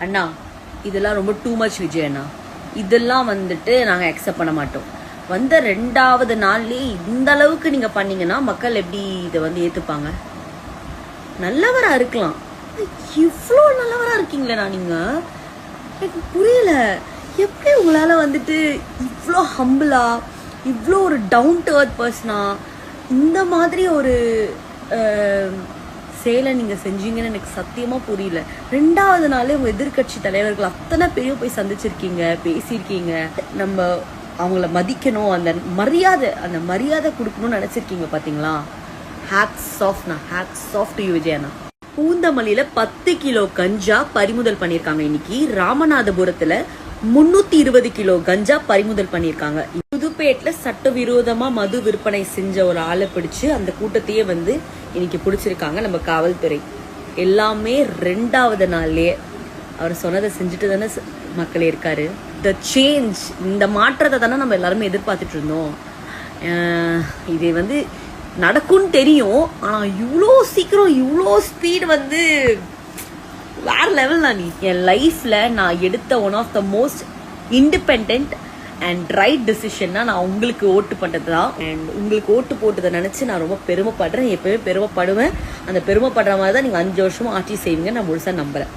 அண்ணா இதெல்லாம் ரொம்ப too much Vijay அண்ணா, இதெல்லாம் வந்துட்டு நாங்கள் அக்செப்ட் பண்ண மாட்டோம். வந்த 2வது நாள்லேயே இந்த அளவுக்கு நீங்கள் பண்ணீங்கன்னா மக்கள் எப்படி இதை வந்து ஏற்றுப்பாங்க? நல்லவரா இருக்கலாம், இவ்வளோ நல்லவரா இருக்கீங்களேண்ணா நீங்கள். எனக்கு புரியல, எப்படி உங்களால் வந்துட்டு இவ்வளோ ஹம்பிளா, இவ்வளோ ஒரு டவுன் டு அர்த் பர்சனா இந்த மாதிரி ஒரு செயலை நீங்கள் செஞ்சீங்கன்னு எனக்கு சத்தியமாக புரியல. 2வது நாளே உங்கள் எதிர்கட்சி தலைவர்கள் அத்தனை பேரையும் போய் சந்திச்சிருக்கீங்க, பேசியிருக்கீங்க. நம்ம அவங்கள மதிக்கணும், அந்த மரியாதை கொடுக்கணும்னு நினச்சிருக்கீங்க பார்த்தீங்களா? ஹேட்ஸ் ஆஃப்ண்ணா, ஹேட்ஸ் ஆஃப் டு யூ விஜயண்ணா. பூந்தமல்லியில 10 கிலோ கஞ்சா பறிமுதல் பண்ணியிருக்காங்க. இன்னைக்கு ராமநாதபுரத்துல 320 கிலோ கஞ்சா பறிமுதல் பண்ணியிருக்காங்க. புதுப்பேட்ல சட்டவிரோதமா மது விற்பனை செஞ்ச ஒரு ஆளை பிடிச்சு அந்த கூட்டத்தையே வந்து இன்னைக்கு பிடிச்சிருக்காங்க நம்ம காவல்துறை. எல்லாமே 2வது நாள்லயே அவர் சொன்னதை செஞ்சுட்டு தானே மக்களே இருக்காரு. த சேஞ்ச், இந்த மாற்றத்தை தானே நம்ம எல்லாருமே எதிர்பார்த்துட்டு இருந்தோம். இது வந்து நடக்கும்னு தெரியும், ஆனா இவ்வளோ சீக்கிரம் இவ்வளோ ஸ்பீட் வந்து வேற லெவல் தான். நீ என் லைஃப்ல நான் எடுத்த one of the most independent and right டிசிஷன்னா நான் உங்களுக்கு ஓட்டு பண்ணது தான். அண்ட் உங்களுக்கு ஓட்டு போட்டதை நினச்சி நான் ரொம்ப பெருமைப்படுறேன், எப்பவுமே பெருமைப்படுவேன். அந்த பெருமைப்படுற மாதிரி தான் நீங்கள் 5 வருஷமும் ஆட்சி செய்வீங்க நான் முழுசாக நம்புறேன்.